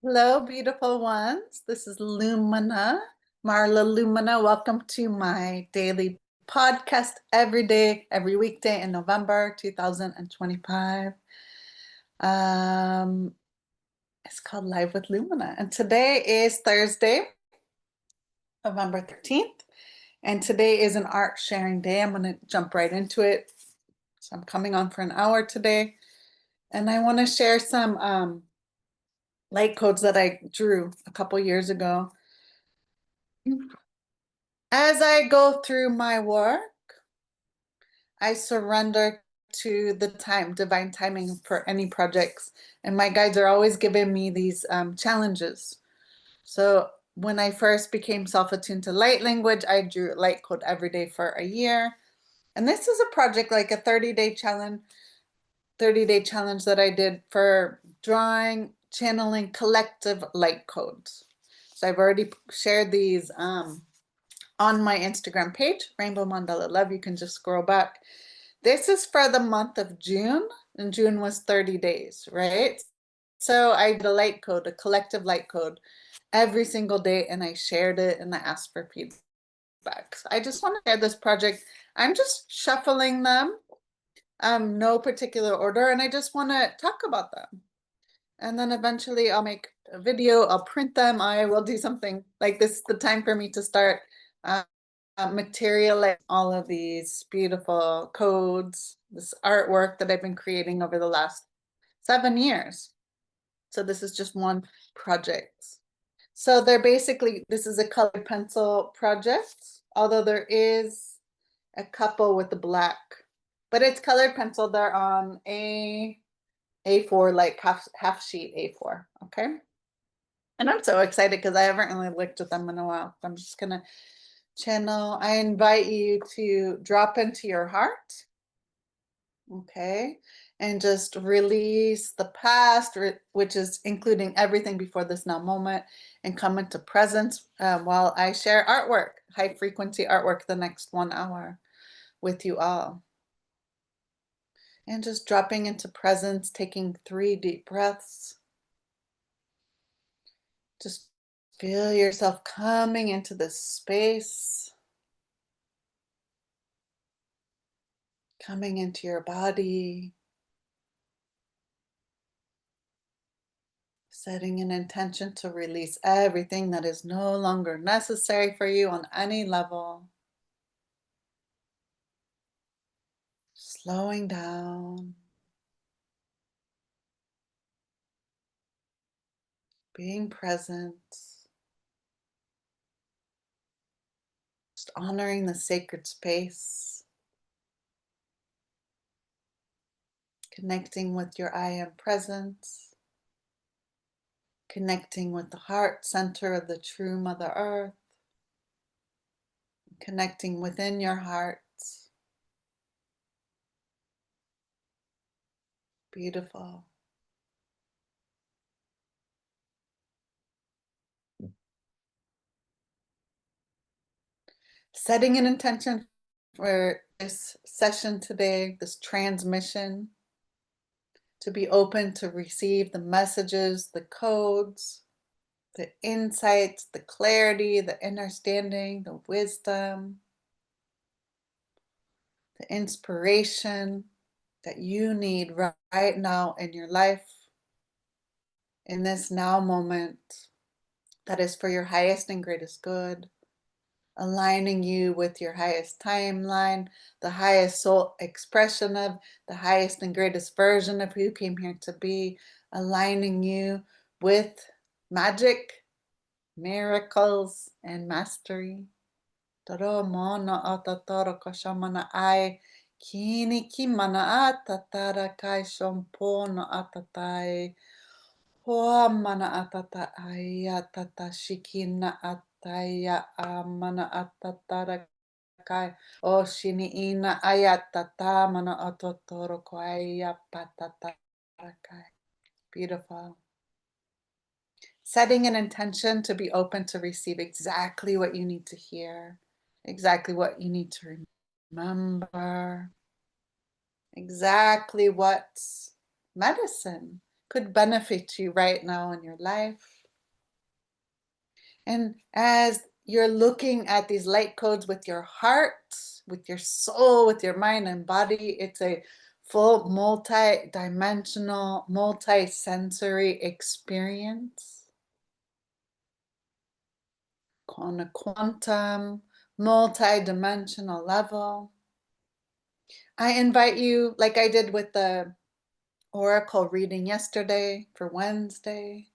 Hello, beautiful ones. This is Lumina, Marla Lumina. Welcome to my daily podcast every day, every weekday in November 2025. Um, it's called Live with Lumina. And today is Thursday, November 13th. And today is an art sharing day. I'm going to jump right into it. So I'm coming on for an hour today. And I want to share some light codes that I drew a couple years ago. As I go through my work, I surrender to the divine timing for any projects. And my guides are always giving me these challenges. So when I first became self-attuned to light language, I drew light code every day for a year. And this is a project like a 30-day challenge that I did for drawing, channeling collective light codes. So I've already shared these on my Instagram page, Rainbow Mandala Love. You can just scroll back. This is for the month of June, and June was 30 days, right? So I did a light code, a collective light code every single day, and I shared it and I asked for feedback. So I just want to share this project. I'm just shuffling them, no particular order, and I just want to talk about them. And then eventually I'll make a video, I'll print them, I will do something like this is the time for me to start materialize all of these beautiful codes, this artwork that I've been creating over the last 7 years. So this is just one project. So they're basically, this is a colored pencil project, although there is a couple with the black, but it's colored pencil. They're on A4, like half sheet A4, okay? And I'm so excited because I haven't really looked at them in a while. I'm just gonna channel. I invite you to drop into your heart, okay? And just release the past, which is including everything before this now moment, and come into presence while I share artwork, high frequency artwork, the next 1 hour with you all. And just dropping into presence, taking 3 deep breaths. Just feel yourself coming into this space, coming into your body, setting an intention to release everything that is no longer necessary for you on any level. Slowing down, being present, just honoring the sacred space, connecting with your I am presence, connecting with the heart center of the true Mother Earth, connecting within your heart. Beautiful. Setting an intention for this session today, this transmission, to be open to receive the messages, the codes, the insights, the clarity, the understanding, the wisdom, the inspiration that you need right now in your life, in this now moment, that is for your highest and greatest good, aligning you with your highest timeline, the highest soul expression of the highest and greatest version of who you came here to be, aligning you with magic, miracles, and mastery. Toro mono atatoro kashamana ai kini kimana atatara kai shompono atatai. Hoa mana atata aya tata shikina ataya amana atatara kai o shini ina aya tata mana atotoro ko aya patatara kai. Beautiful. Setting an intention to be open to receive exactly what you need to hear, exactly what you need to remember, exactly what's medicine, could benefit you right now in your life. And as you're looking at these light codes with your heart, with your soul, with your mind and body, it's a full multi-dimensional, multi-sensory experience on a quantum, multi-dimensional level. I invite you, like I did with the oracle reading yesterday for Wednesday,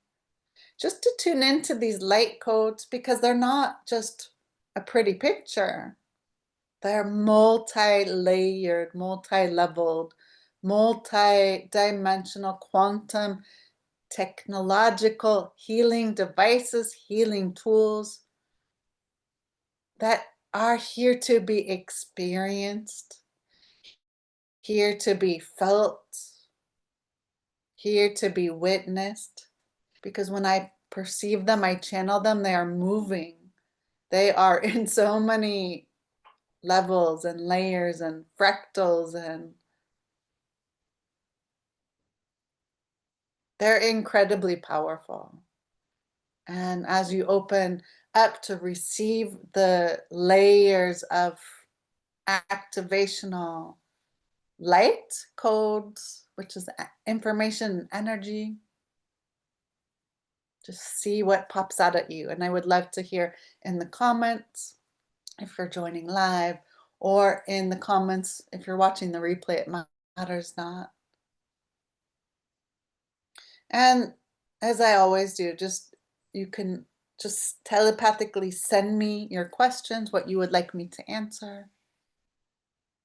just to tune into these light codes, because they're not just a pretty picture. They're multi-layered, multi-leveled, multi-dimensional quantum technological healing devices, healing tools that are here to be experienced, here to be felt, here to be witnessed. Because when I perceive them, I channel them, they are moving. They are in so many levels and layers and fractals, and they're incredibly powerful. And as you open up to receive the layers of activational light codes, which is information energy, just see what pops out at you. And I would love to hear in the comments if you're joining live, or in the comments if you're watching the replay. It matters not. And as I always do, you can just telepathically send me your questions, what you would like me to answer.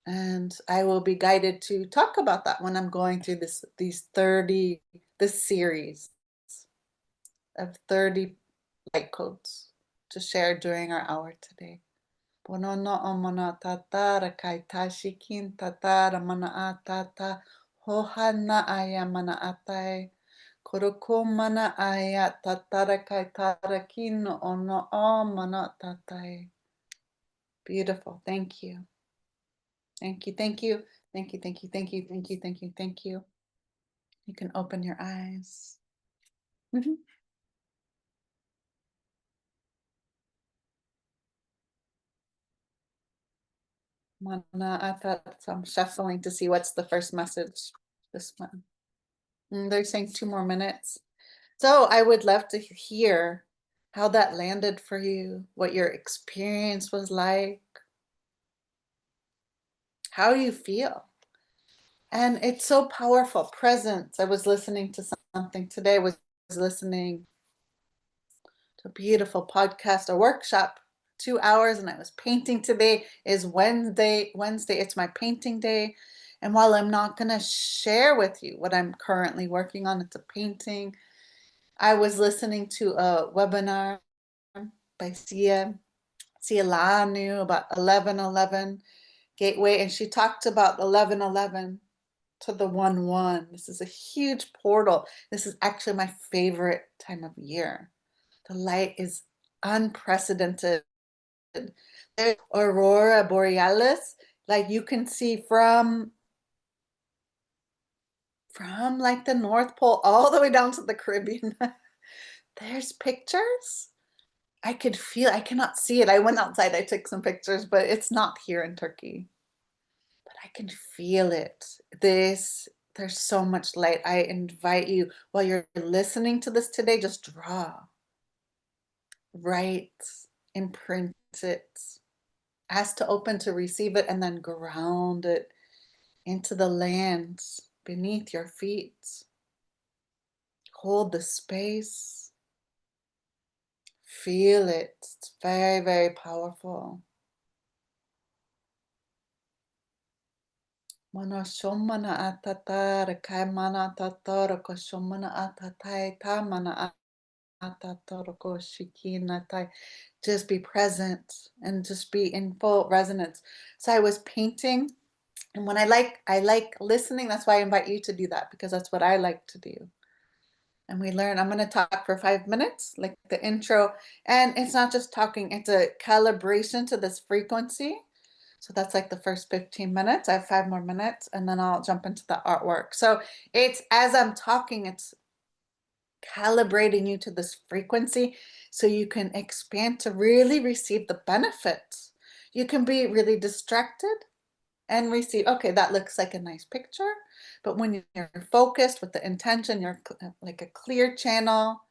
And I will be guided to talk about that when I'm going through this series of 30 light codes to share during our hour today. Ponono o mana tatara kai tashikin tatara mana atata hohana aya mana atai koroko mana aya tatara kai tarakin ono o mana tatai. Beautiful. Thank you. Thank you. Thank you. Thank you. Thank you. Thank you. Thank you. Thank you. Thank you. You can open your eyes. Mana, I thought, so I'm shuffling to see what's the first message. This one. They're saying 2 more minutes. So I would love to hear how that landed for you, what your experience was like, how you feel. And it's so powerful. Presence. I was listening to something today, was listening to a beautiful podcast, a workshop, 2 hours, and I was painting. Today is Wednesday. It's my painting day. And while I'm not going to share with you what I'm currently working on, it's a painting, I was listening to a webinar by Sia Lanu about 1111 Gateway, and she talked about 1111 to the 1-1. This is a huge portal. This is actually my favorite time of year. The light is unprecedented. There's aurora borealis, like you can see from like the North Pole all the way down to the Caribbean. There's pictures. I could feel, I cannot see it. I went outside, I took some pictures, but it's not here in Turkey. But I can feel it. There's so much light. I invite you, while you're listening to this today, just draw, write, imprint it, ask to open to receive it, and then ground it into the lands beneath your feet. Hold the space. Feel it. It's very, very powerful. Mana shomana atatara kai mana tatara ko shomana atatai ta mana atatara ko shikina tai. Just be present and just be in full resonance. So I was painting, and when I like listening, that's why I invite you to do that, because that's what I like to do. And we learn. I'm going to talk for 5 minutes, like the intro, and it's not just talking, it's a calibration to this frequency. So that's like the first 15 minutes. I have 5 more minutes, and then I'll jump into the artwork. So it's, as I'm talking, it's calibrating you to this frequency so you can expand to really receive the benefits. You can be really distracted and receive, okay, that looks like a nice picture. But when you're focused with the intention, you're like a clear channel,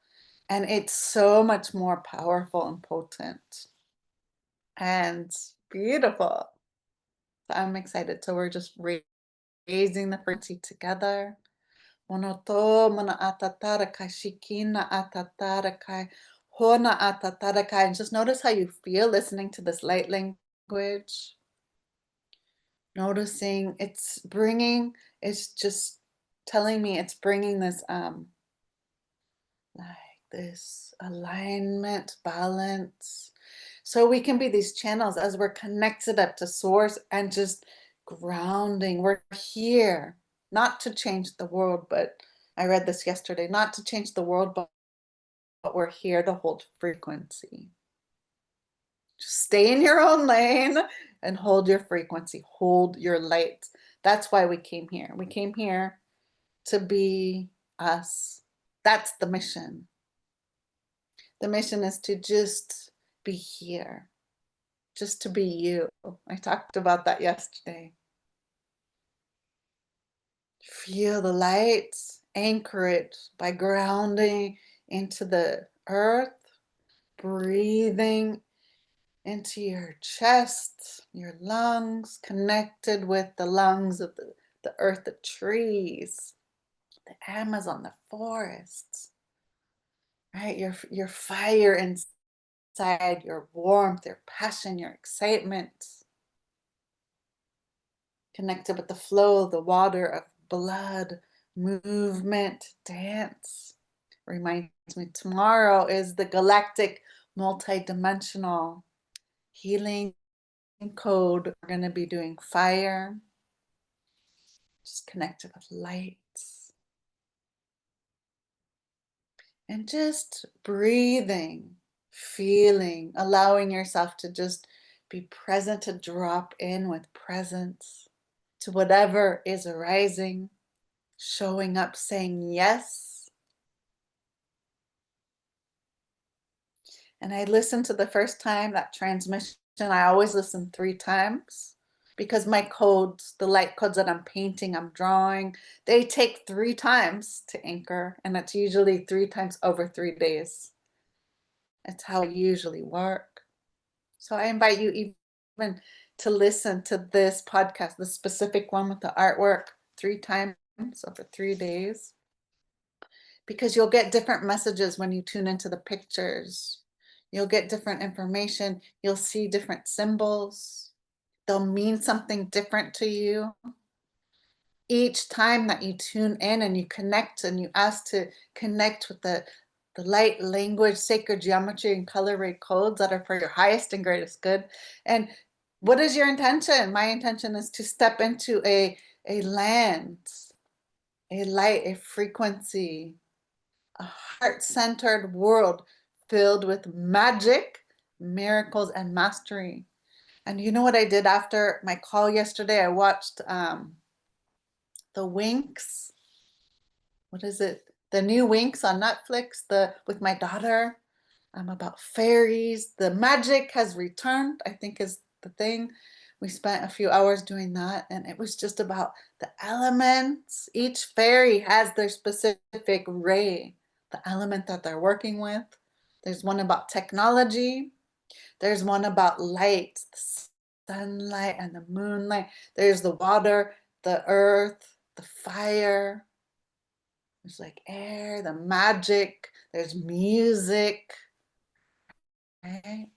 and it's so much more powerful and potent and beautiful. So I'm excited. So we're just raising the frequency together. Monoto mana atatarakai shikina atatarakai hona atatarakai. And just notice how you feel listening to this light language. Noticing it's just telling me it's bringing this like this alignment, balance. So we can be these channels as we're connected up to source and just grounding. We're here not to change the world, but I read this yesterday, not to change the world, but we're here to hold frequency. Just stay in your own lane and hold your frequency, hold your light. That's why we came here. We came here to be us. That's the mission. The mission is to just be here, just to be you. I talked about that yesterday. Feel the light, anchor it by grounding into the earth, breathing into your chest, your lungs, connected with the lungs of the earth, the trees, the Amazon, the forests, right? Your fire inside, your warmth, your passion, your excitement, connected with the flow of the water of blood, movement, dance. Reminds me tomorrow is the galactic multi-dimensional healing code. We're going to be doing fire, just connected with lights, and just breathing, feeling, allowing yourself to just be present, to drop in with presence to whatever is arising, showing up, saying yes. And I listened to the first time that transmission. I always listen 3 times because my codes, the light codes that I'm painting, I'm drawing, they take 3 times to anchor, and it's usually 3 times over 3 days. That's how I usually work. So I invite you even to listen to this podcast, the specific one with the artwork, 3 times over 3 days, because you'll get different messages when you tune into the pictures. You'll get different information. You'll see different symbols. They'll mean something different to you. Each time that you tune in and you connect and you ask to connect with the light language, sacred geometry, and color ray codes that are for your highest and greatest good. And what is your intention? My intention is to step into a land, a light, a frequency, a heart-centered world filled with magic, miracles, and mastery. And you know what I did after my call yesterday? I watched the Winx. What is it? The new Winx on Netflix, with my daughter, about fairies. The magic has returned, I think is the thing. We spent a few hours doing that, and it was just about the elements. Each fairy has their specific ray, the element that they're working with. There's one about technology. There's one about light, the sunlight and the moonlight. There's the water, the earth, the fire. There's like air, the magic. There's music, right?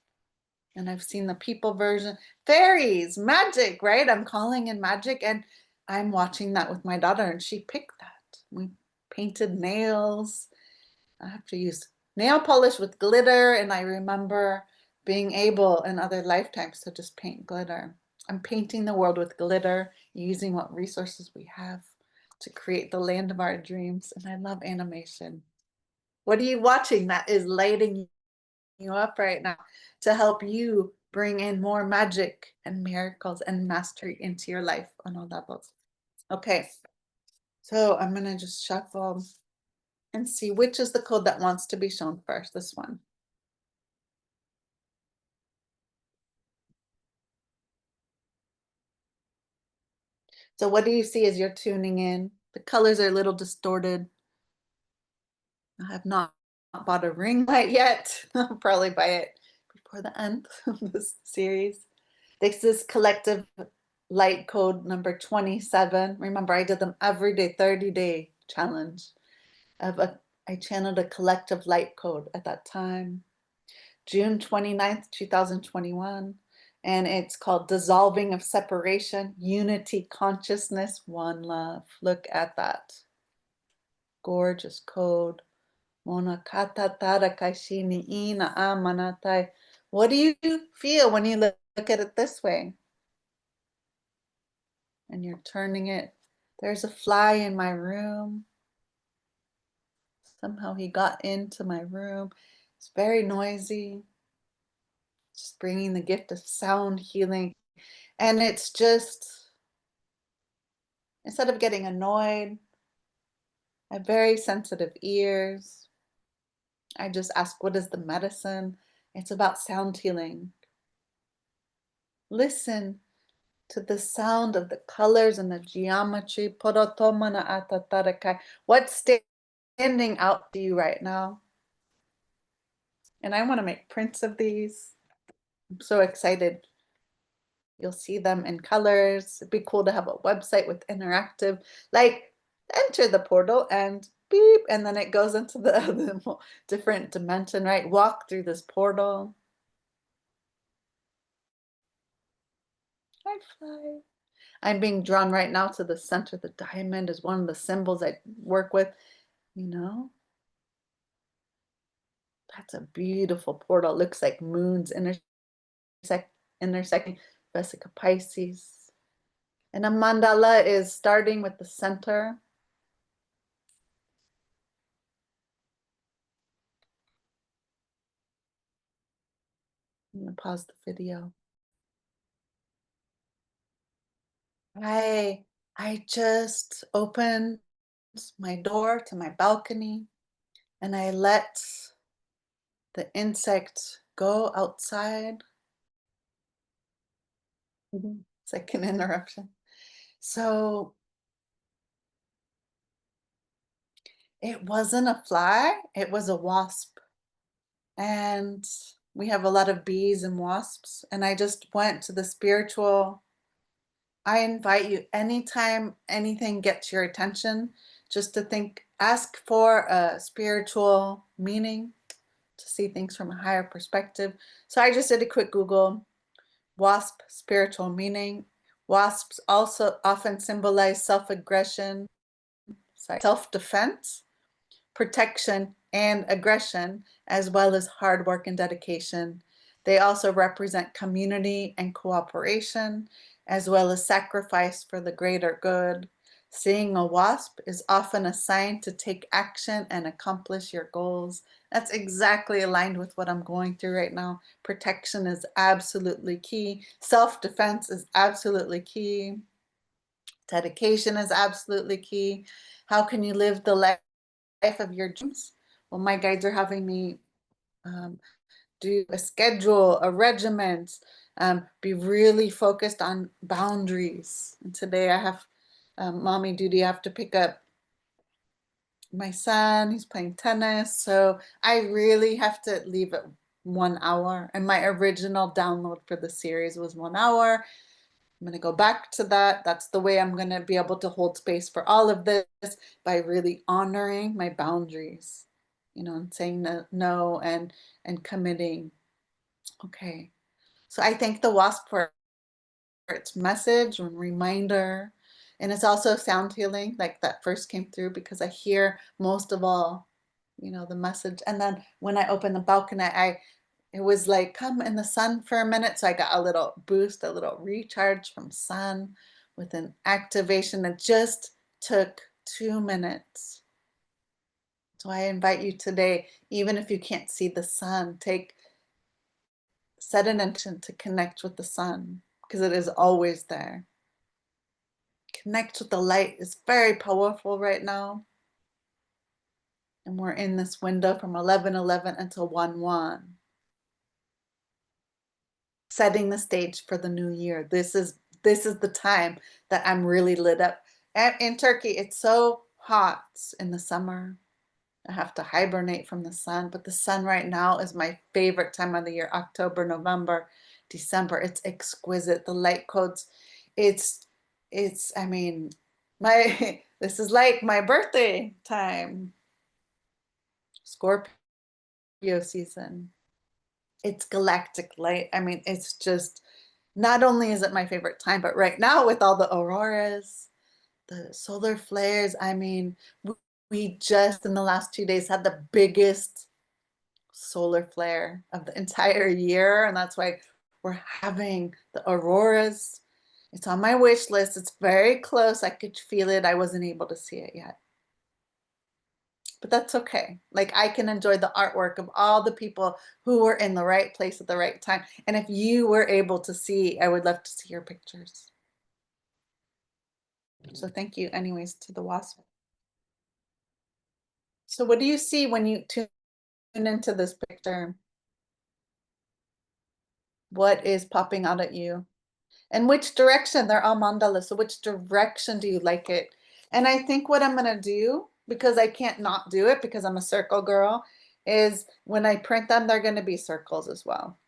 And I've seen the people version. Fairies, magic, right? I'm calling in magic, and I'm watching that with my daughter, and she picked that. We painted nails. I have to use nail polish with glitter, and I remember being able in other lifetimes to just paint glitter. I'm painting the world with glitter, using what resources we have to create the land of our dreams. And I love animation. What are you watching that is lighting you up right now to help you bring in more magic and miracles and mastery into your life on all levels? Okay, so I'm gonna just shuffle and see which is the code that wants to be shown first. This one. So what do you see as you're tuning in? The colors are a little distorted. I have not bought a ring light yet. I'll probably buy it before the end of this series. This is collective light code number 27. Remember, I did them every day, 30-day challenge. I channeled a collective light code at that time, June 29th, 2021. And it's called Dissolving of Separation, Unity Consciousness, One Love. Look at that. Gorgeous code. Mona kata tara kaishini ina amanatai. What do you feel when you look at it this way? And you're turning it. There's a fly in my room. Somehow he got into my room. It's very noisy. Just bringing the gift of sound healing. And it's just, instead of getting annoyed, I have very sensitive ears. I just ask, what is the medicine? It's about sound healing. Listen to the sound of the colors and the geometry. What's standing out to you right now? And I want to make prints of these. I'm so excited. You'll see them in colors. It'd be cool to have a website with interactive, like enter the portal and beep, and then it goes into the different dimension, right? Walk through this portal. Hi, fly. I'm being drawn right now to the center. The diamond is one of the symbols I work with, you know? That's a beautiful portal. It looks like moons intersecting Vesica Pisces. And a mandala is starting with the center. I'm gonna pause the video. I just opened my door to my balcony and I let the insect go outside. It's like an interruption. So it wasn't a fly, it was a wasp. And we have a lot of bees and wasps. And I just went to the spiritual. I invite you anytime anything gets your attention, just to think, ask for a spiritual meaning, to see things from a higher perspective. So I just did a quick Google, wasp spiritual meaning. Wasps also often symbolize self-aggression, self-defense, protection, and aggression, as well as hard work and dedication. They also represent community and cooperation, as well as sacrifice for the greater good. Seeing a wasp is often a sign to take action and accomplish your goals. That's exactly aligned with what I'm going through right now. Protection is absolutely key. Self-defense is absolutely key. Dedication is absolutely key. How can you live the life of your dreams? Well, my guides are having me do a schedule, a regiment, be really focused on boundaries. And today I have mommy duty. I have to pick up my son. He's playing tennis. So I really have to leave at 1 hour. And my original download for the series was 1 hour. I'm going to go back to that. That's the way I'm going to be able to hold space for all of this, by really honoring my boundaries, and saying no and committing. Okay. So I thank the WASP for its message and reminder. And it's also sound healing, like that first came through, because I hear most of all, the message. And then when I opened the balcony, it was like, come in the sun for a minute. So I got a little boost, a little recharge from sun with an activation that just took 2 minutes. So I invite you today, even if you can't see the sun, set an intention to connect with the sun, because it is always there. Connect with the light is very powerful right now. And And we're in this window from 11:11 until 1:1. Setting the stage for the new year. This is the time that I'm really lit up. And in Turkey, it's so hot in the summer. I have to hibernate from the sun, but the sun right now is my favorite time of the year. October, November, December. It's exquisite. The light codes, it's I mean, my this is like my birthday time. Scorpio season. It's galactic light. I mean, it's just, not only is it my favorite time, but right now with all the auroras, the solar flares, I mean, we just in the last 2 days had the biggest solar flare of the entire year. And that's why we're having the auroras. It's on my wish list. It's very close. I could feel it. I wasn't able to see it yet. But that's okay. Like, I can enjoy the artwork of all the people who were in the right place at the right time. And if you were able to see, I would love to see your pictures. So thank you anyways to the wasp. So what do you see when you tune into this picture? What is popping out at you? And which direction? They're all mandalas. So which direction do you like it? And I think what I'm gonna do, because I can't not do it because I'm a circle girl, is when I print them, they're gonna be circles as well.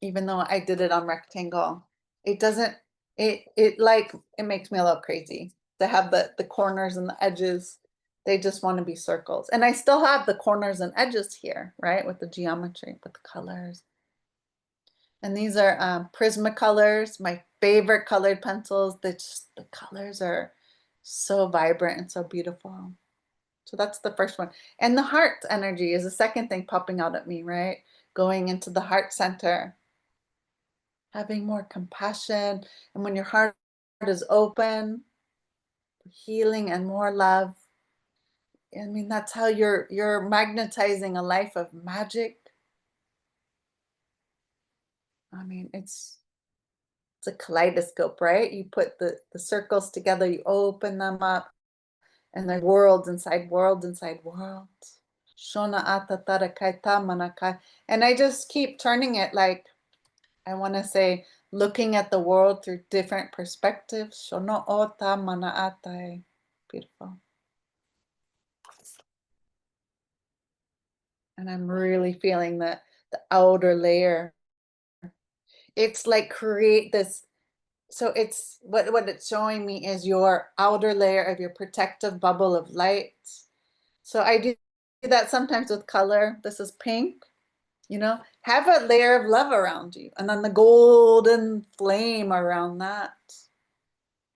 Even though I did it on rectangle, it doesn't, it makes me a little crazy to have the corners and the edges. They just want to be circles. And I still have the corners and edges here, right? With the geometry, with the colors. And these are Prismacolors, my favorite colored pencils. The colors are so vibrant and so beautiful. So that's the first one. And the heart energy is the second thing popping out at me, right? Going into the heart center, having more compassion. And when your heart is open, healing and more love. I mean, that's how you're magnetizing a life of magic. I mean, it's a kaleidoscope, right? You put the circles together, you open them up, and there's worlds inside worlds inside worlds. Shona ata tara kaita manakai. And I just keep turning it, like, I want to say, looking at the world through different perspectives. Shono ota mana atai. Beautiful. And I'm really feeling the outer layer. It's like create this. So it's what it's showing me is your outer layer of your protective bubble of light. So I do that sometimes with color. This is pink, have a layer of love around you, and then the golden flame around that.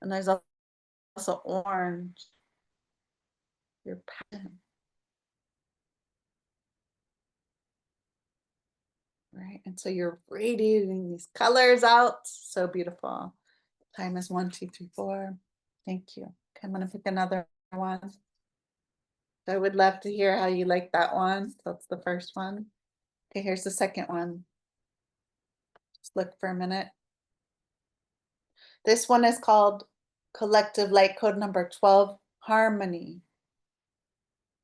And there's also orange, your passion, right? And so you're radiating these colors out. So beautiful. Time is 1, 2, 3, 4. Thank you. Okay, I'm gonna pick another one. I would love to hear how you like that one. So that's the first one. Okay, here's the second one. Just look for a minute. This one is called Collective Light Code number 12, Harmony.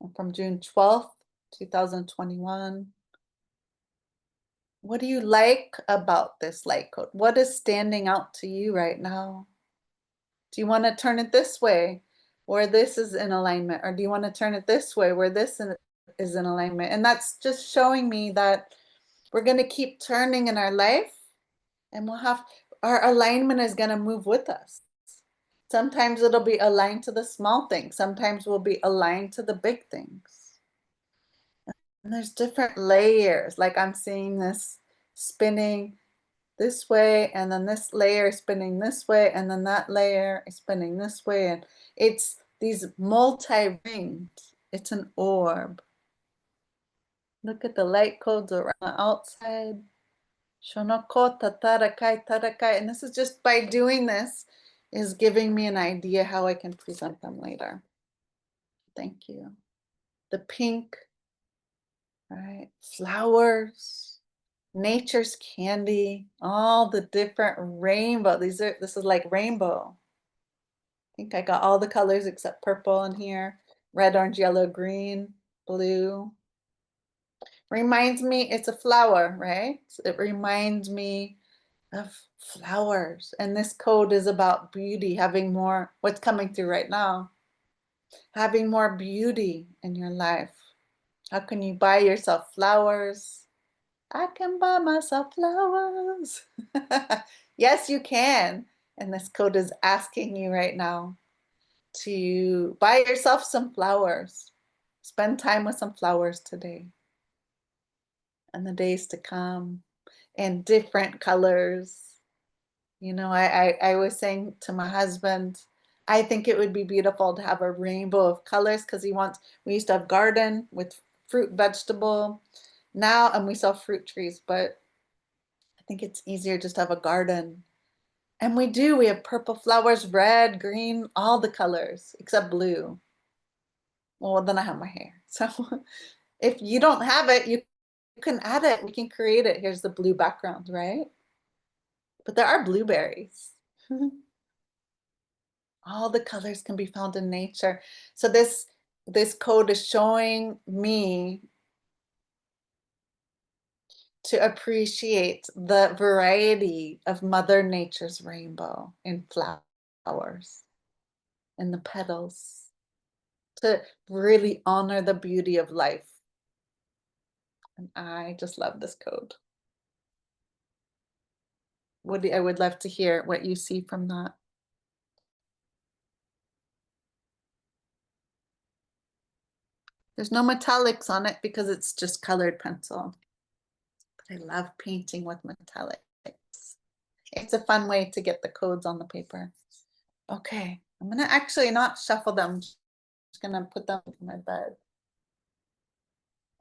And from June 12th, 2021. What do you like about this light code? What is standing out to you right now? Do you want to turn it this way where this is in alignment? Or do you want to turn it this way where this is in alignment? And that's just showing me that we're going to keep turning in our life, and our alignment is going to move with us. Sometimes it'll be aligned to the small things. Sometimes we'll be aligned to the big things. And there's different layers. Like I'm seeing this spinning this way, and then this layer spinning this way, and then that layer is spinning this way. And it's these multi-rings. It's an orb. Look at the light codes around the outside. Shonokota tarakai tarakai. And this is just by doing this is giving me an idea how I can present them later. Thank you. The pink, right? Flowers, nature's candy, all the different rainbow. This is like rainbow. think I got all the colors except purple in here. Red, orange, yellow, green, blue. Reminds me, it's a flower, right? It reminds me of flowers. And this code is about beauty, having more, what's coming through right now, having more beauty in your life. How can you buy yourself flowers? I can buy myself flowers. Yes, you can. And this code is asking you right now to buy yourself some flowers. Spend time with some flowers today and the days to come in different colors. You know, I was saying to my husband, I think it would be beautiful to have a rainbow of colors because we used to have garden with fruit, vegetable now, and we sell fruit trees, but I think it's easier just to have a garden. And we have purple flowers, red, green, all the colors except blue. Well, then I have my hair. So if you don't have it, you can add it. We can create it. Here's the blue background, right? But there are blueberries. All the colors can be found in nature. So this code is showing me to appreciate the variety of Mother Nature's rainbow in flowers, in the petals, to really honor the beauty of life. And I just love this code. I would love to hear what you see from that. There's no metallics on it because it's just colored pencil. But I love painting with metallics. It's a fun way to get the codes on the paper. Okay, I'm gonna actually not shuffle them. I'm just gonna put them in my bed.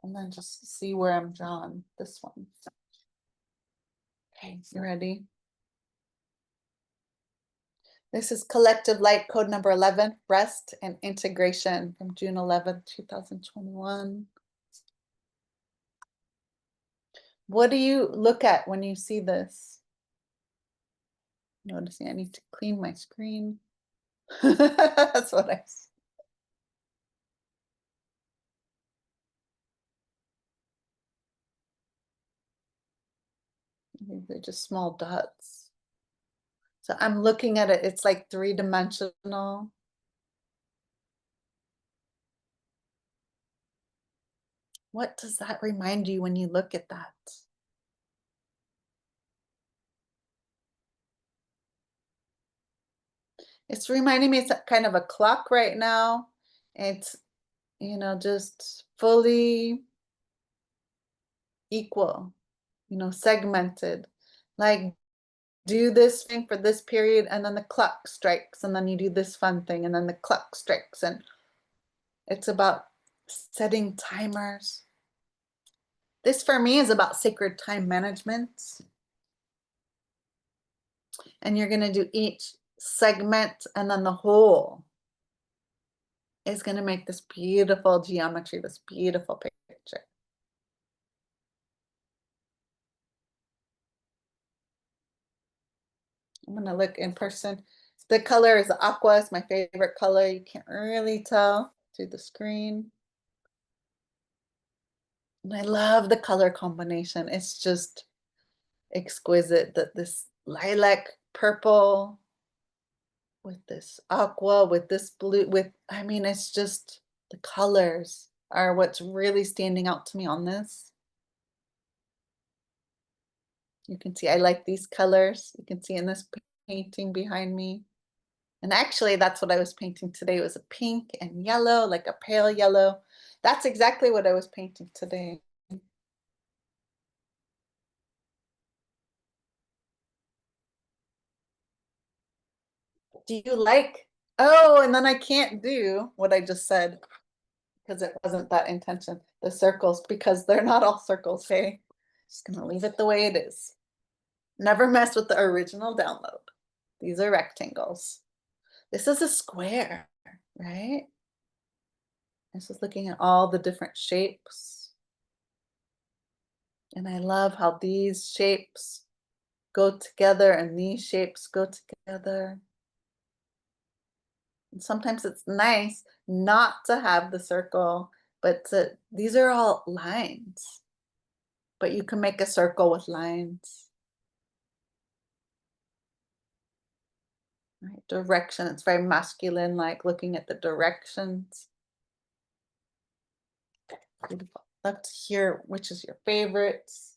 And then just see where I'm drawn. This one. Okay, you ready? This is Collective Light Code number 11, Rest and Integration from June 11th, 2021. What do you look at when you see this? Noticing I need to clean my screen. That's what I see. They're just small dots. So I'm looking at it, it's like three-dimensional. What does that remind you when you look at that? It's reminding me it's kind of a clock right now. It's, just fully equal, segmented. Like do this thing for this period and then the clock strikes and then you do this fun thing and then the clock strikes, and it's about setting timers. This for me is about sacred time management. And you're going to do each segment and then the whole is going to make this beautiful geometry, this beautiful picture. I'm going to look in person. The color is aqua. It's my favorite color. You can't really tell through the screen. And I love the color combination. It's just exquisite that this lilac purple with this aqua, with this blue, it's just the colors are what's really standing out to me on this. You can see I like these colors. You can see in this painting behind me. And actually, that's what I was painting today. It was a pink and yellow, like a pale yellow. That's exactly what I was painting today. Do you like? Oh, and then I can't do what I just said because it wasn't that intention. The circles, because they're not all circles, hey? Just gonna leave it the way it is. Never mess with the original download. These are rectangles. This is a square, right? This is looking at all the different shapes. And I love how these shapes go together and these shapes go together. And sometimes it's nice not to have the circle, but these are all lines, but you can make a circle with lines. Right? Direction, it's very masculine, like looking at the directions. Beautiful. Love to hear which is your favorites.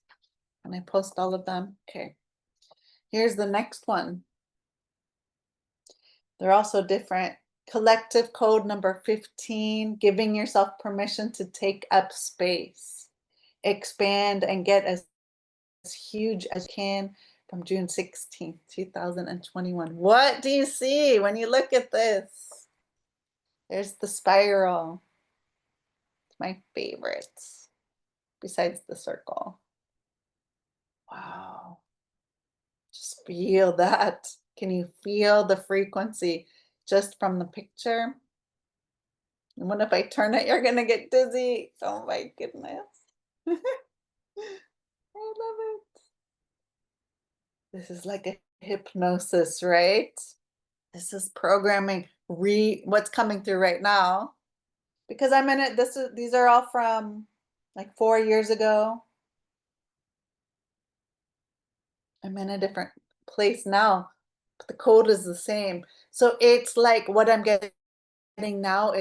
And I post all of them. Okay. Here's the next one. They're also different. Collective code number 15, giving yourself permission to take up space, expand, and get as huge as you can from June 16th, 2021. What do you see when you look at this? There's the spiral. It's my favorites, besides the circle. Wow. Just feel that. Can you feel the frequency just from the picture? And what if I turn it? You're gonna get dizzy. Oh my goodness. I love it. This is like a hypnosis, right? This is programming what's coming through right now. Because I'm in it. These are all from like 4 years ago. I'm in a different place now, but the code is the same. So it's like what I'm getting now,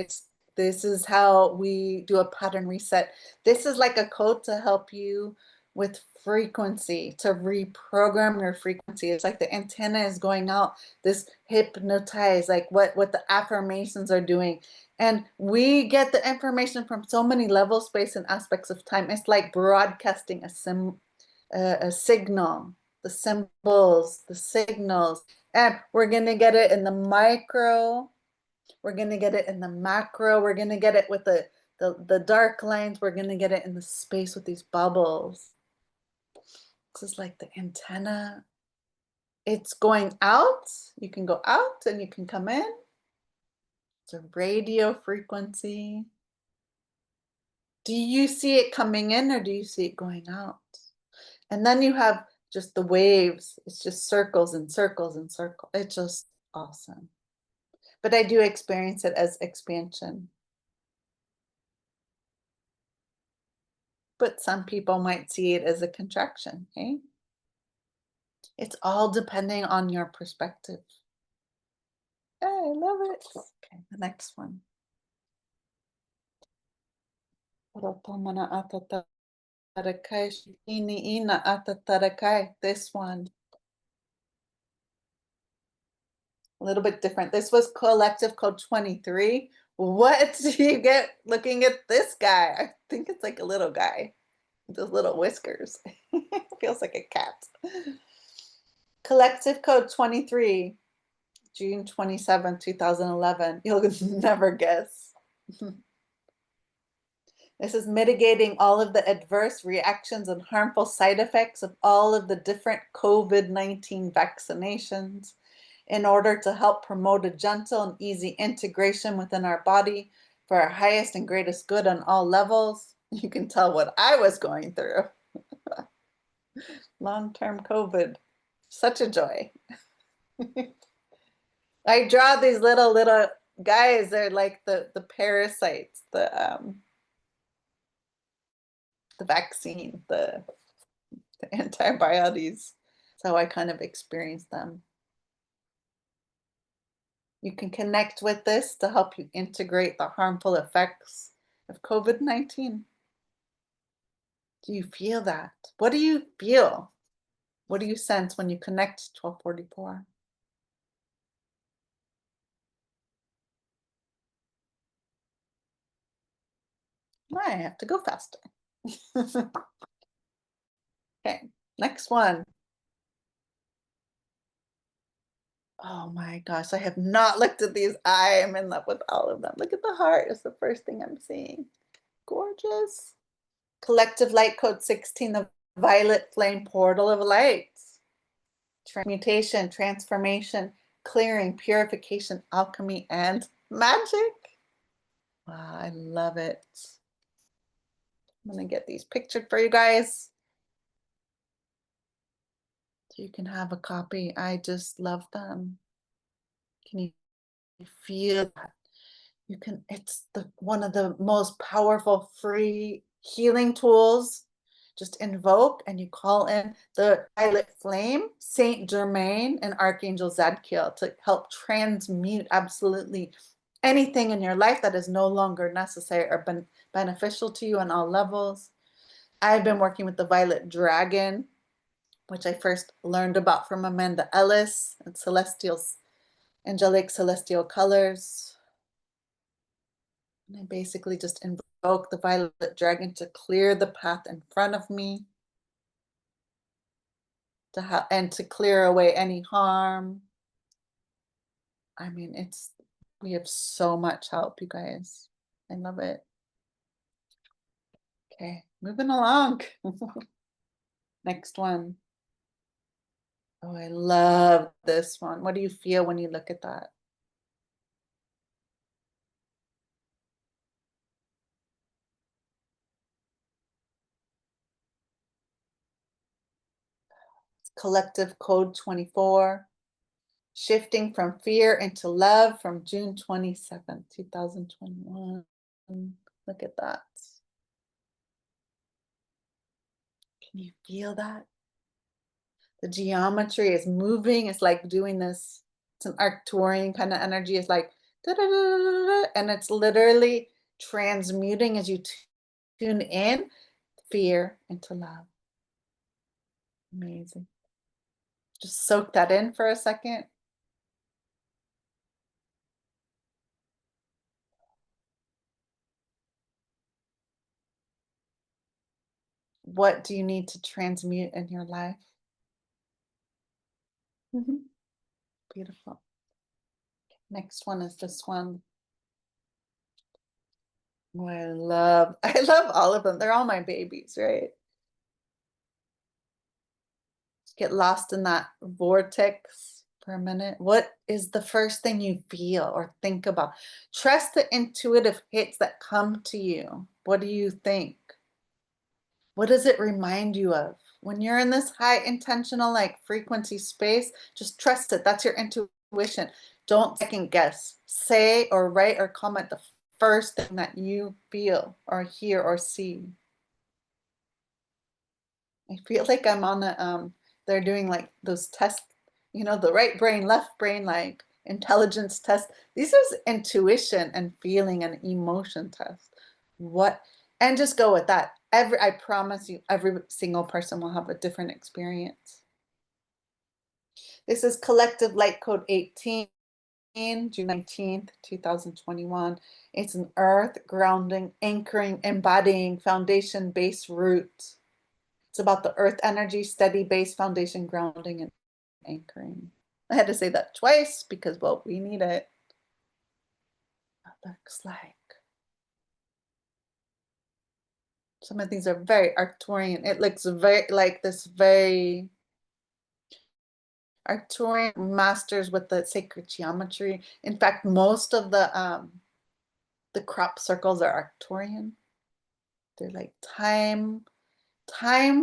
this is how we do a pattern reset. This is like a code to help you with frequency, to reprogram your frequency. It's like the antenna is going out, this hypnotize, like what the affirmations are doing. And we get the information from so many levels, space, and aspects of time. It's like broadcasting a signal, the symbols, the signals, and we're gonna get it in the micro, we're going to get it in the macro. We're going to get it with the dark lines. We're going to get it in the space with these bubbles. This is like the antenna. It's going out. You can go out and you can come in. It's a radio frequency. Do you see it coming in or do you see it going out? And then you have just the waves. It's just circles and circles and circles. It's just awesome. But I do experience it as expansion. But some people might see it as a contraction, okay? It's all depending on your perspective. Hey, I love it. Okay, the next one. This one. A little bit different. This was collective code 23. What do you get looking at this guy? I think it's like a little guy with those little whiskers. Feels like a cat. Collective code 23, June 27, 2011. You'll never guess. This is mitigating all of the adverse reactions and harmful side effects of all of the different COVID-19 vaccinations in order to help promote a gentle and easy integration within our body for our highest and greatest good on all levels. You can tell what I was going through. Long-term COVID. Such a joy. I draw these little guys. They're like the parasites, the vaccine, the antibiotics. So I kind of experience them. You can connect with this to help you integrate the harmful effects of COVID-19. Do you feel that? What do you feel? What do you sense when you connect 1244? I have to go faster. Okay, next one. Oh my gosh, I have not looked at these. I am in love with all of them. Look at the heart. It's the first thing I'm seeing. Gorgeous. Collective light code 16, the violet flame portal of lights. Transmutation, transformation, clearing, purification, alchemy, and magic. Wow, I love it. I'm gonna get these pictured for you guys. So you can have a copy. I just love them. Can you feel that. You can, it's the one of the most powerful free healing tools. Just invoke and you call in the violet flame, Saint Germain, and Archangel Zadkiel to help transmute absolutely anything in your life that is no longer necessary or beneficial to you on all levels. I've been working with the violet dragon, which I first learned about from Amanda Ellis and Celestials, Angelic Celestial Colors. And I basically just invoke the violet dragon to clear the path in front of me, to have and to clear away any harm. I mean, we have so much help, you guys. I love it. Okay, moving along. Next one. Oh, I love this one. What do you feel when you look at that? It's collective code 24. Shifting from fear into love from June 27th, 2021. Look at that. Can you feel that? The geometry is moving. It's like doing this. It's an Arcturian kind of energy. It's like, da, da, da, da, da, and it's literally transmuting as you tune in fear into love. Amazing. Just soak that in for a second. What do you need to transmute in your life? Beautiful. Next one is this one. Oh, I love all of them. They're all my babies, right? Get lost in that vortex for a minute. What is the first thing you feel or think about? Trust the intuitive hits that come to you. What do you think? What does it remind you of? When you're in this high intentional like frequency space, just trust it. That's your intuition. Don't second guess. Say or write or comment the first thing that you feel or hear or see. I feel like I'm on a they're doing like those tests, the right brain, left brain, like intelligence test. These is intuition and feeling and emotion test. What and just go with that. I promise you, every single person will have a different experience. This is collective light code 18, June 19th, 2021. It's an earth grounding, anchoring, embodying, foundation based root. It's about the earth energy, steady base, foundation, grounding, and anchoring. I had to say that twice because, well, we need it. What that looks like. Some of these are very Arcturian. It looks very like this very Arcturian masters with the sacred geometry. In fact, most of the crop circles are Arcturian. They're like time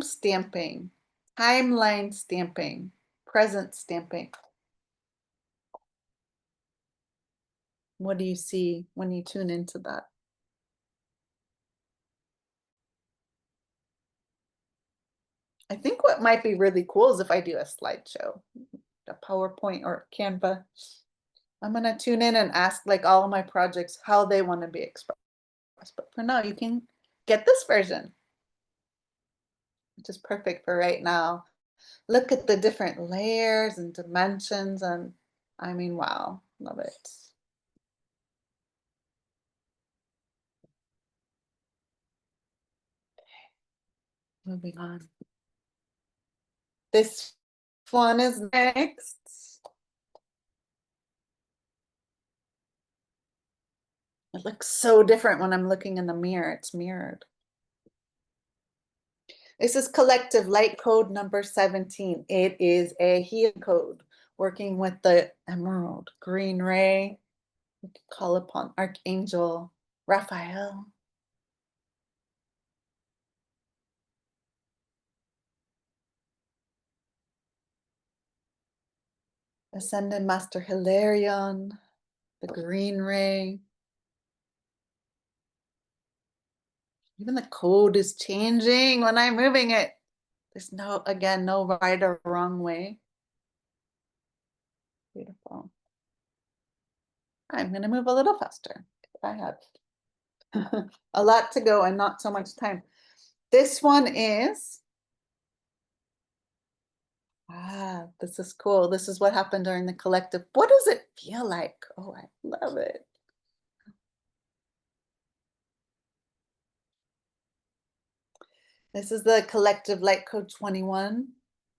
stamping, timeline stamping, present stamping. What do you see when you tune into that? I think what might be really cool is if I do a slideshow, a PowerPoint or Canva. I'm gonna tune in and ask like all of my projects how they want to be expressed. But for now, you can get this version, which is perfect for right now. Look at the different layers and dimensions, and I mean, wow, love it. Moving on. This one is next. It looks so different when I'm looking in the mirror. It's mirrored. This is collective light code number 17. It is a healing code working with the emerald green ray. We can call upon Archangel Raphael. Ascended Master Hilarion. the green ray. Even the code is changing when I'm moving it. There's no, again, no right or wrong way. Beautiful. I'm going to move a little faster. I have a lot to go and not so much time. This one is, this is cool. This is what happened during the collective. What does it feel like? Oh, I love it. This is the collective light code 21,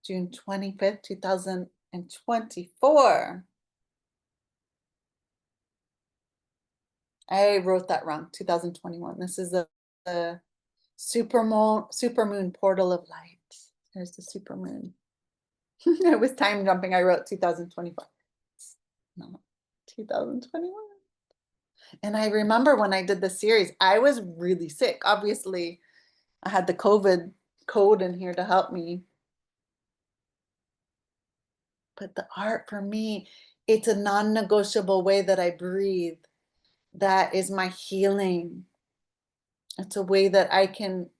June 25th, 2024. I wrote that wrong, 2021. This is the supermoon portal of light. There's the supermoon. It was time jumping. I wrote 2024. No, 2021. And I remember when I did the series, I was really sick. Obviously, I had the COVID code in here to help me. But the art for me, it's a non-negotiable way that I breathe. That is my healing. It's a way that I can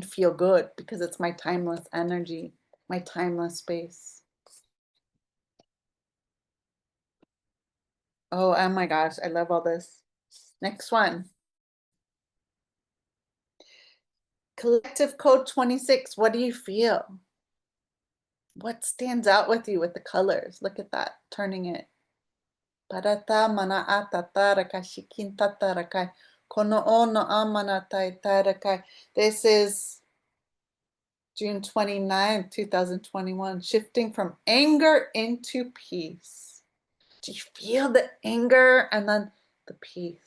feel good because it's my timeless energy, my timeless space. Oh my gosh, I love all this. Next one. Collective code 26. What do you feel? What stands out with you with the colors? Look at that, turning it. Parata manaata tarakai shikinta tarakai. Kono ono amanatai tarakai. This is June 29th, 2021. Shifting from anger into peace. Do you feel the anger and then the peace?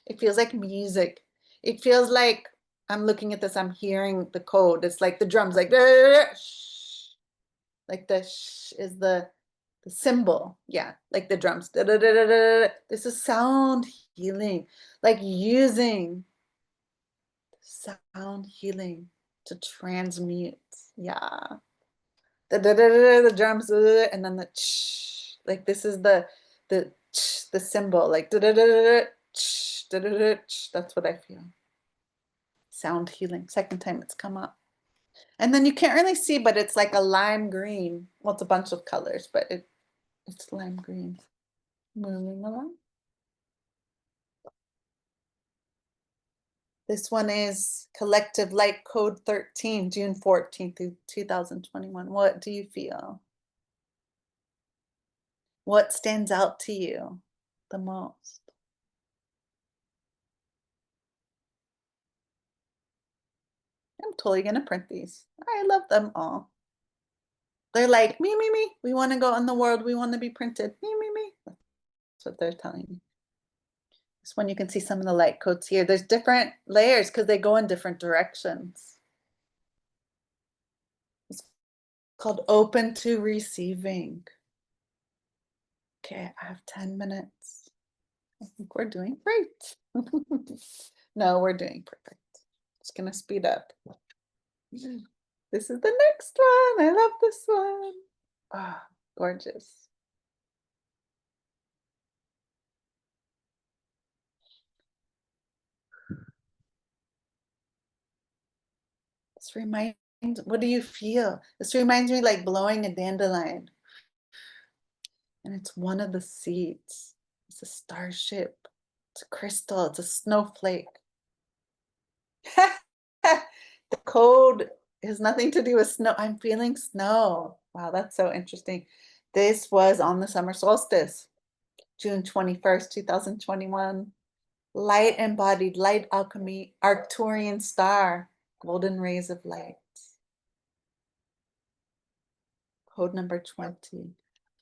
It feels like music. It feels like I'm looking at this, I'm hearing the code. It's like the drums, like the sh is the symbol. Yeah, like the drums. This is sound healing, like using sound healing to transmute. Yeah. The drums, and then the like this is the symbol, like that's what I feel. Sound healing. Second time it's come up. And then you can't really see, but it's like a lime green. Well, it's a bunch of colors, but it's lime green. Moving along. This one is Collective Light Code 13, June 14th through 2021. What do you feel? What stands out to you the most? I'm totally gonna print these. I love them all. They're like, me, me, me. We want to go in the world. We want to be printed. Me, me, me. That's what they're telling me. This one, you can see some of the light codes here. There's different layers because they go in different directions. It's called Open to Receiving. Okay, I have 10 minutes. I think we're doing great. No, we're doing perfect. Just gonna speed up. This is the next one. I love this one. Ah, gorgeous. This reminds, what do you feel? This reminds me like blowing a dandelion. And it's one of the seeds. It's a starship. It's a crystal. It's a snowflake. The code has nothing to do with snow. I'm feeling snow. Wow, that's so interesting. This was on the summer solstice, June 21st, 2021. Light embodied, light alchemy, Arcturian star, golden rays of light. Code number 20,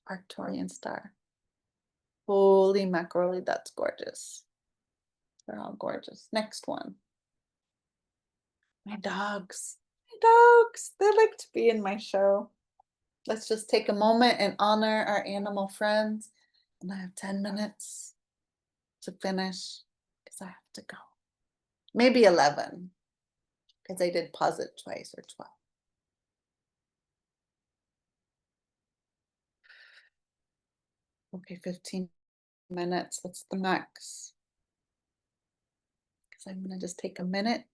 Arcturian star. Holy mackerel, that's gorgeous. They're all gorgeous. Next one. My dogs. My dogs. They like to be in my show. Let's just take a moment and honor our animal friends. And I have 10 minutes to finish because I have to go. Maybe 11 because I did pause it twice or 12. Okay, 15 minutes. That's the max. Because I'm gonna just take a minute.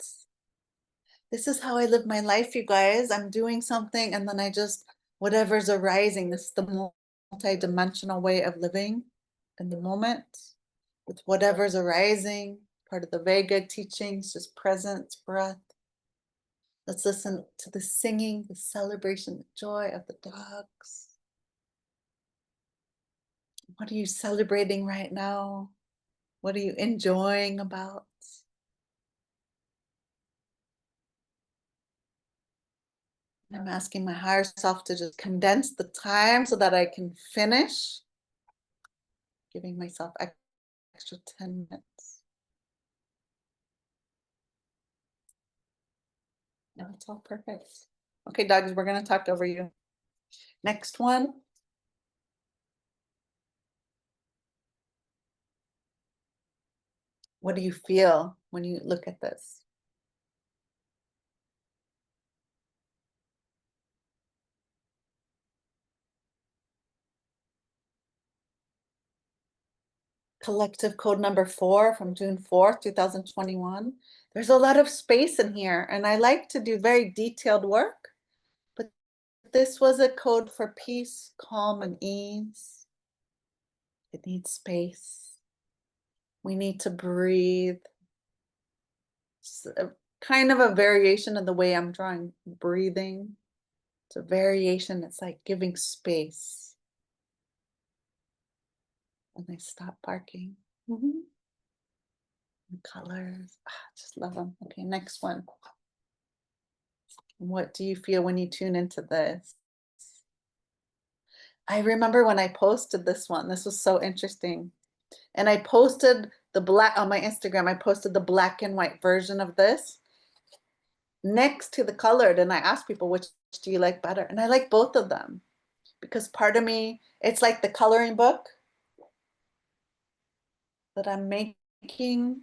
This is how I live my life, you guys. I'm doing something and then I just, whatever's arising, this is the multi-dimensional way of living in the moment with whatever's arising, part of the Vega teachings, just presence, breath. Let's listen to the singing, the celebration, the joy of the dogs. What are you celebrating right now? What are you enjoying about? I'm asking my higher self to just condense the time so that I can finish, giving myself extra 10 minutes. No, it's all perfect. Okay, dogs, we're going to talk over you. Next one. What do you feel when you look at this? Collective code number 4 from June 4th, 2021. There's a lot of space in here, and I like to do very detailed work, but this was a code for peace, calm, and ease. It needs space. We need to breathe. It's kind of a variation of the way I'm drawing breathing. It's a variation. It's like giving space. And they stop barking. The colors, just love them. Okay, next one. What do you feel when you tune into this? I remember when I posted this one, this was so interesting. And I posted the black on my Instagram, I posted the black and white version of this next to the colored. And I asked people, which do you like better? And I like both of them because part of me, it's like the coloring book that I'm making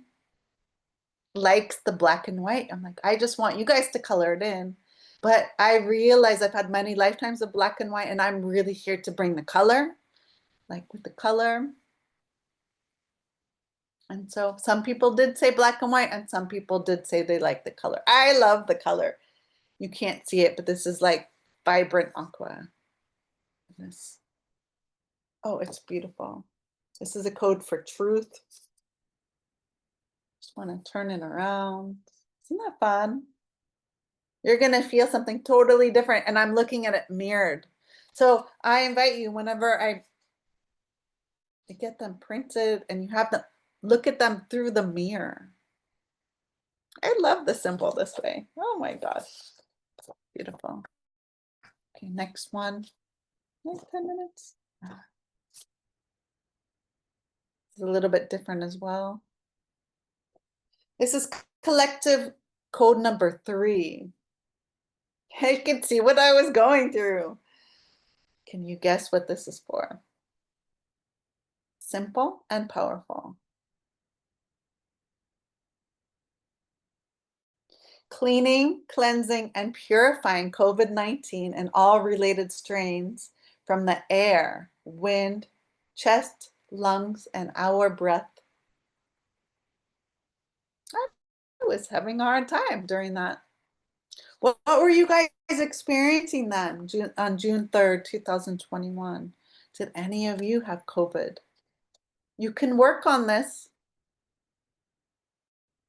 likes the black and white. I'm like, I just want you guys to color it in. But I realize I've had many lifetimes of black and white, and I'm really here to bring the color, like with the color. And so some people did say black and white, and some people did say they like the color. I love the color. You can't see it, but this is like vibrant aqua. This. Oh, it's beautiful. This is a code for truth. Just want to turn it around. Isn't that fun? You're going to feel something totally different. And I'm looking at it mirrored. So I invite you whenever I get them printed and you have them, look at them through the mirror. I love the symbol this way. Oh my gosh. Beautiful. Okay, next one. Next 10 minutes. It's a little bit different as well. This is collective code number 3. You can see what I was going through. Can you guess what this is for? Simple and powerful. Cleaning, cleansing, and purifying COVID-19 and all related strains from the air, wind, chest, lungs, and our breath. I was having a hard time during that. What were you guys experiencing then on June 3rd, 2021? Did any of you have COVID? You can work on this.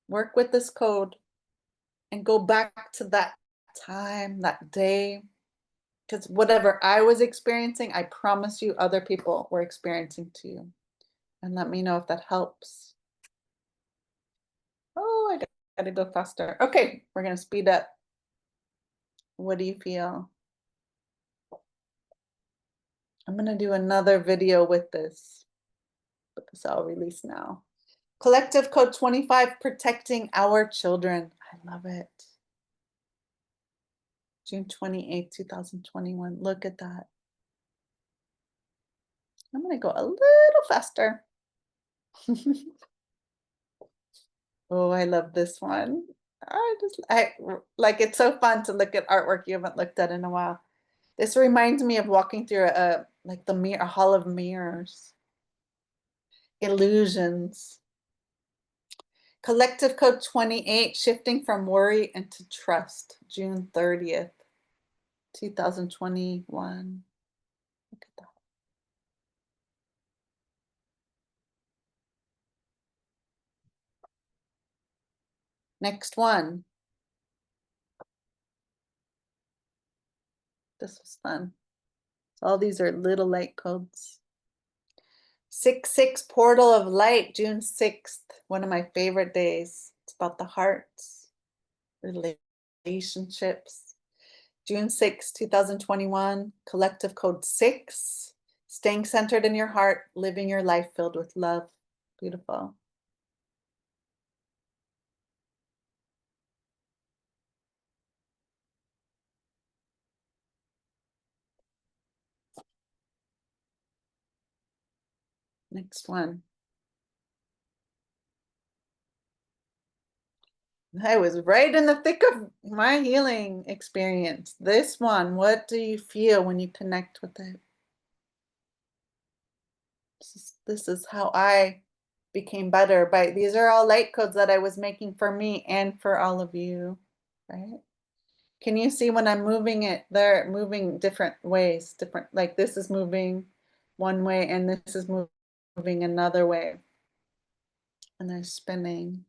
Work with this code and go back to that time, that day. Because whatever I was experiencing, I promise you other people were experiencing too. And let me know if that helps. Oh, I gotta go faster. Okay, we're gonna speed up. What do you feel? I'm gonna do another video with this, but this I'll release now. Collective Code 25, protecting our children. I love it. June 28th, 2021. Look at that. I'm gonna go a little faster. Oh, I love this one. I like it's so fun to look at artwork you haven't looked at in a while. This reminds me of walking through a hall of mirrors, illusions. Collective code 28, shifting from worry into trust, June 30th, 2021. Look at that. Next one. This was fun. So all these are little light codes. 6/6 portal of light, June 6th, one of my favorite days. It's about the hearts, relationships. June 6th, 2021, collective code 6, staying centered in your heart, living your life filled with love. Beautiful. Next one. I was right in the thick of my healing experience. This one, what do you feel when you connect with it? This is how I became better. These are all light codes that I was making for me and for all of you, right? Can you see when I'm moving it? They're moving different ways, like this is moving one way and this is moving another way. And they're spinning.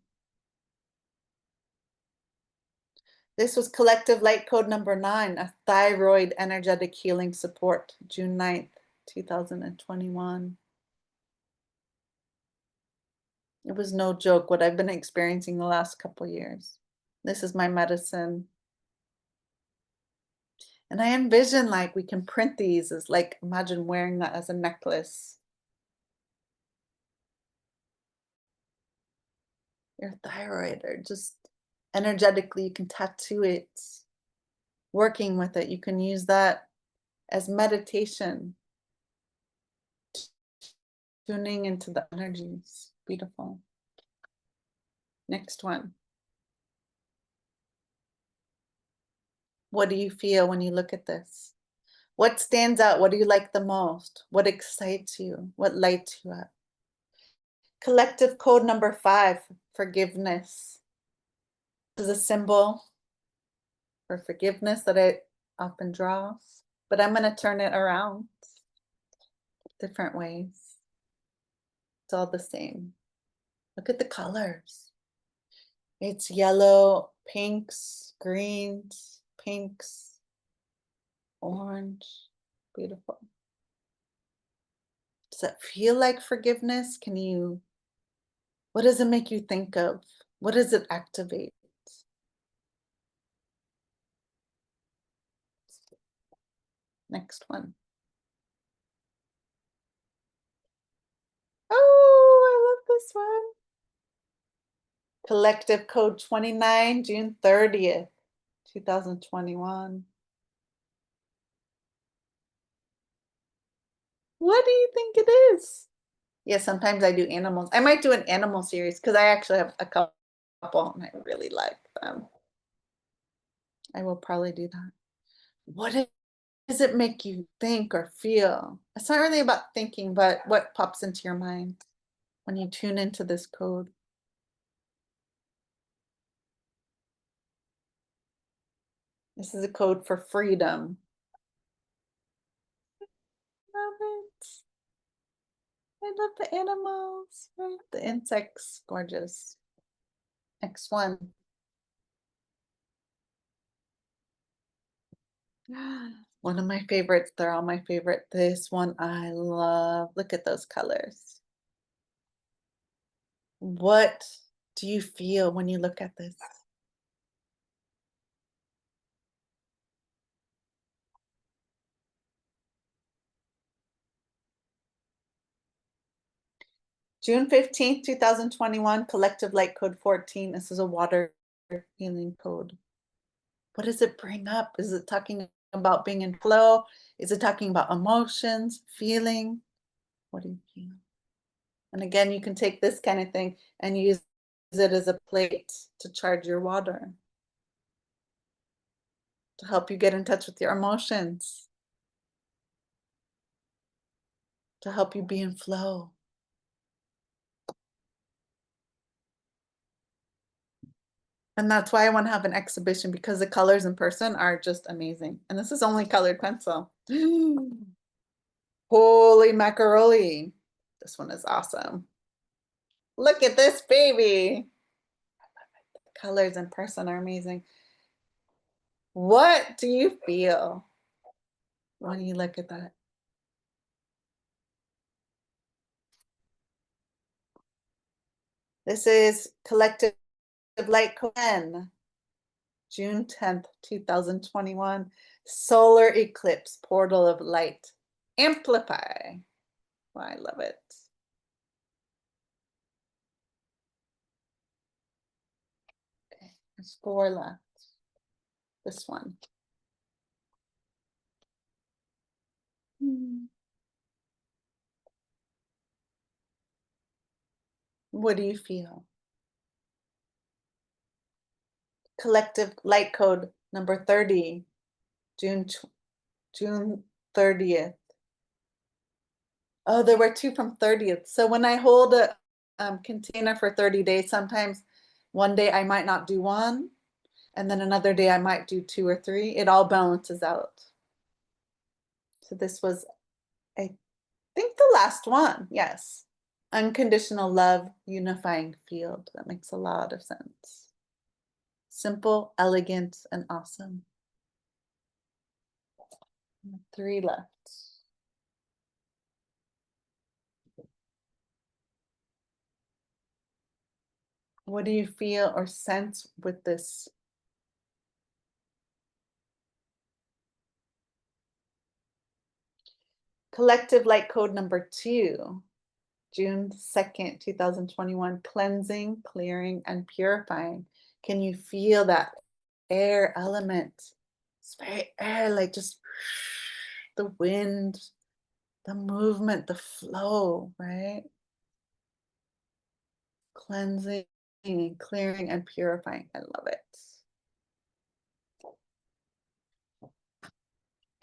This was collective light code number 9, a thyroid energetic healing support, June 9th, 2021. It was no joke what I've been experiencing the last couple years. This is my medicine. And I envision like we can print these as like, imagine wearing that as a necklace. Your thyroid, or just energetically, you can tattoo it. Working with it, you can use that as meditation. Tuning into the energies. Beautiful. Next one. What do you feel when you look at this? What stands out? What do you like the most? What excites you? What lights you up? Collective code number 5, forgiveness. This is a symbol for forgiveness that I often draw, but I'm going to turn it around different ways. It's all the same. Look at the colors. It's yellow, pinks, greens, pinks, orange. Beautiful. Does that feel like forgiveness? What does it make you think of? What does it activate? Next one. Oh, I love this one. Collective code 29, June 30th, 2021. What do you think it is? Yeah, sometimes I do animals. I might do an animal series because I actually have a couple and I really like them. I will probably do that. What does it make you think or feel? It's not really about thinking, but what pops into your mind when you tune into this code. This is a code for freedom. Love it. I love the animals, right? The insects, gorgeous. Next one. One of my favorites. They're all my favorite. This one I love. Look at those colors. What do you feel when you look at this? June 15th, 2021, Collective Light Code 14. This is a water healing code. What does it bring up? Is it talking about being in flow? Is it talking about emotions, feeling? What do you feel? And again, you can take this kind of thing and use it as a plate to charge your water, to help you get in touch with your emotions. to help you be in flow. And that's why I want to have an exhibition, because the colors in person are just amazing. And this is only colored pencil. Holy macaroni. This one is awesome. Look at this baby. The colors in person are amazing. What do you feel when you look at that? This is Collective Light Cohen, June 10th, 2021. Solar eclipse, portal of light. Amplify. Oh, I love it. Okay, there's 4 left. This one. What do you feel? Collective Light Code number 30, June 30th. Oh, there were 2 from 30th. So when I hold a container for 30 days, sometimes one day I might not do one, and then another day I might do 2 or 3. It all balances out. So this was, I think, the last one. Yes. Unconditional love, unifying field. That makes a lot of sense. Simple, elegant, and awesome. 3 left. What do you feel or sense with this? Collective Light Code number 2, June 2nd, 2021. Cleansing, clearing, and purifying. Can you feel that air element? It's very air, like just the wind, the movement, the flow, right? Cleansing, clearing, and purifying. I love it.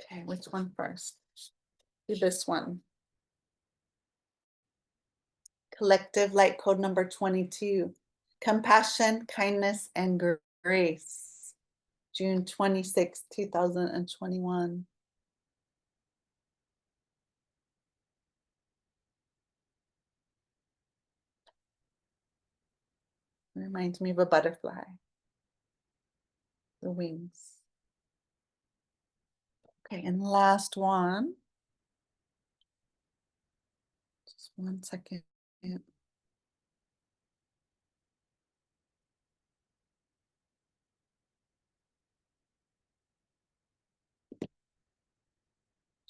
Okay, which one first? Do this one. Collective Light Code number 22. Compassion, kindness, and grace. June 26, 2021. Reminds me of a butterfly. The wings. Okay, and last one. Just 1 second.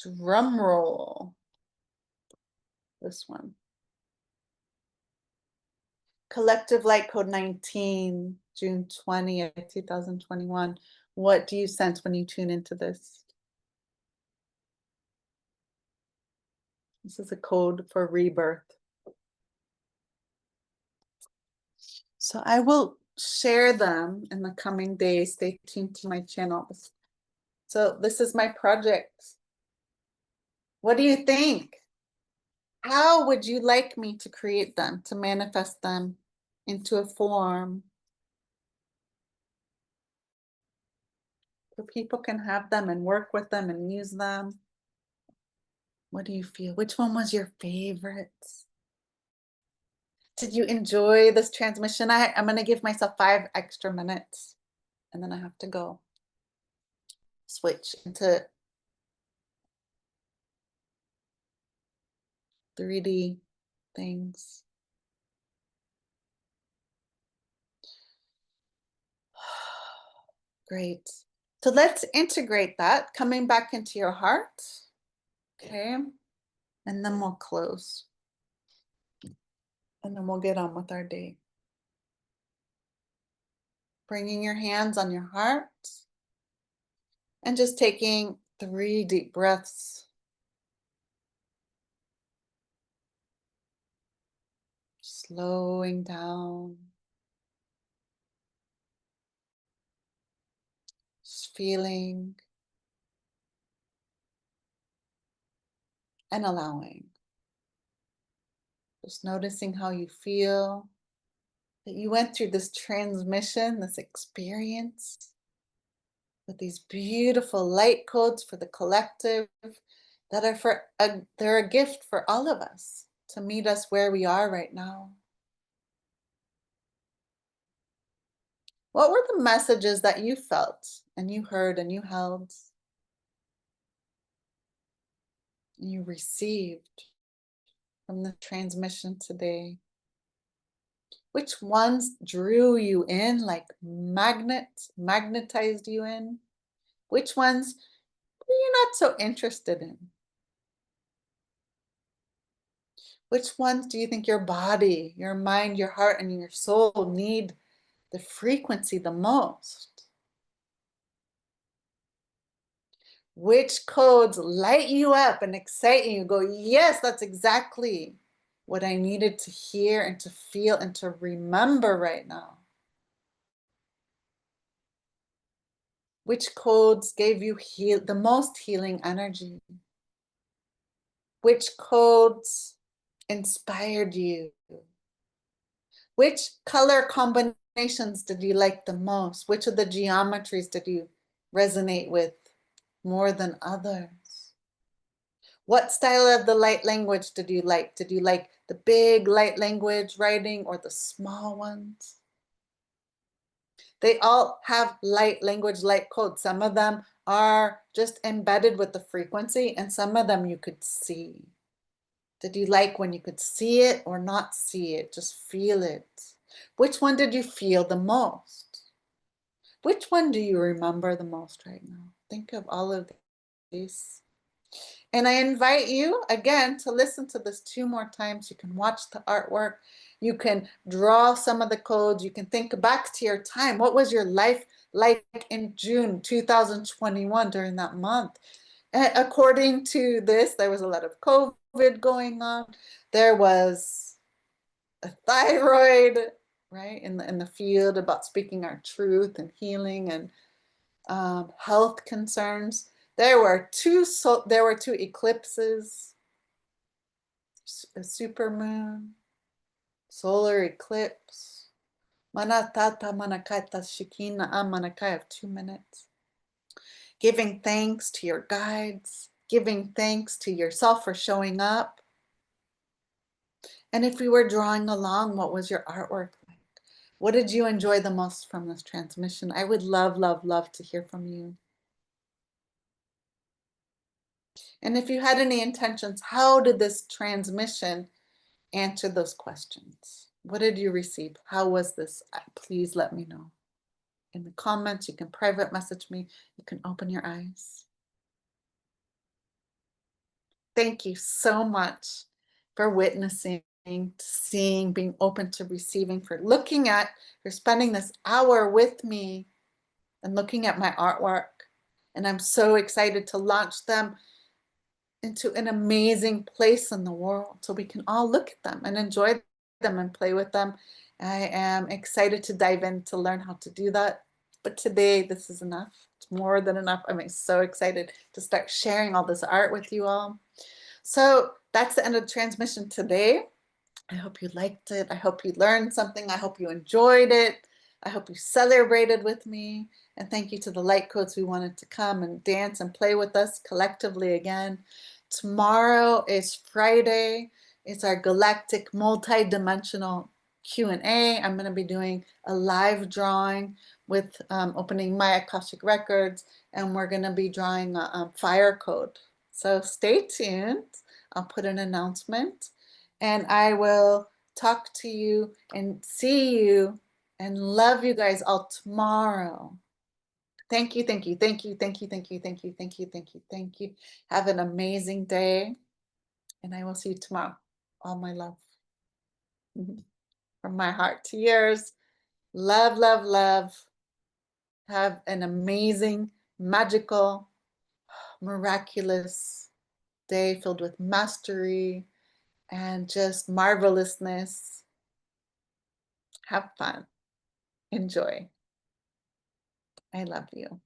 Drum roll. This one. Collective Light Code 19, June 20th, 2021. What do you sense when you tune into this? This is a code for rebirth. So I will share them in the coming days. Stay tuned to my channel. So this is my project. What do you think? How would you like me to create them, to manifest them into a form so people can have them and work with them and use them? What do you feel? Which one was your favorite? Did you enjoy this transmission? I'm going to give myself 5 extra minutes and then I have to go switch into 3D things. Great. So let's integrate that coming back into your heart. Okay. And then we'll close. And then we'll get on with our day. Bringing your hands on your heart and just taking 3 deep breaths. Slowing down. Just feeling and allowing. Just noticing how you feel, that you went through this transmission, this experience with these beautiful light codes for the collective that are they're a gift for all of us to meet us where we are right now. What were the messages that you felt and you heard and you held and you received from the transmission today? Which ones drew you in like magnets, magnetized you in? Which ones were you not so interested in? Which ones do you think your body, your mind, your heart, and your soul need the frequency the most? Which codes light you up and excite you? You go, yes, that's exactly what I needed to hear and to feel and to remember right now. Which codes gave you the most healing energy? Which codes inspired you? Which color combinations did you like the most? Which of the geometries did you resonate with more than others? What style of the light language did you like? Did you like the big light language writing or the small ones? They all have light language, light codes. Some of them are just embedded with the frequency, and some of them you could see. Did you like when you could see it or not see it? Just feel it. Which one did you feel the most? Which one do you remember the most right now? Think of all of these. And I invite you again to listen to this 2 more times. You can watch the artwork. You can draw some of the codes. You can think back to your time. What was your life like in June 2021 during that month? According to this, there was a lot of COVID going on. There was a thyroid, right, in the field about speaking our truth and healing and health concerns. There were two eclipses, a supermoon, solar eclipse. Manatata manakaita shikina amanakai. I have 2 minutes. Giving thanks to your guides, giving thanks to yourself for showing up. And if we were drawing along, what was your artwork like? What did you enjoy the most from this transmission? I would love, love, love to hear from you. And if you had any intentions, how did this transmission answer those questions? What did you receive? How was this? Please let me know. In the comments, you can private message me. You can open your eyes. Thank you so much for witnessing, seeing, being open to receiving, for spending this hour with me and looking at my artwork. And I'm so excited to launch them into an amazing place in the world so we can all look at them and enjoy them and play with them. I am excited to dive in to learn how to do that. But today, this is enough. It's more than enough. I'm so excited to start sharing all this art with you all. So that's the end of the transmission today. I hope you liked it. I hope you learned something. I hope you enjoyed it. I hope you celebrated with me. And thank you to the light codes who wanted to come and dance and play with us collectively again. Tomorrow is Friday. It's our galactic multi-dimensional Q&A. I'm going to be doing a live drawing with opening my Akashic Records, and we're going to be drawing a fire code. So stay tuned. I'll put an announcement, and I will talk to you and see you and love you guys all tomorrow. Thank you, thank you, thank you, thank you, thank you, thank you, thank you, thank you, thank you. Have an amazing day, and I will see you tomorrow. All my love. From my heart to yours. Love, love, love. Have an amazing, magical, miraculous day filled with mastery and just marvelousness. Have fun. Enjoy. I love you.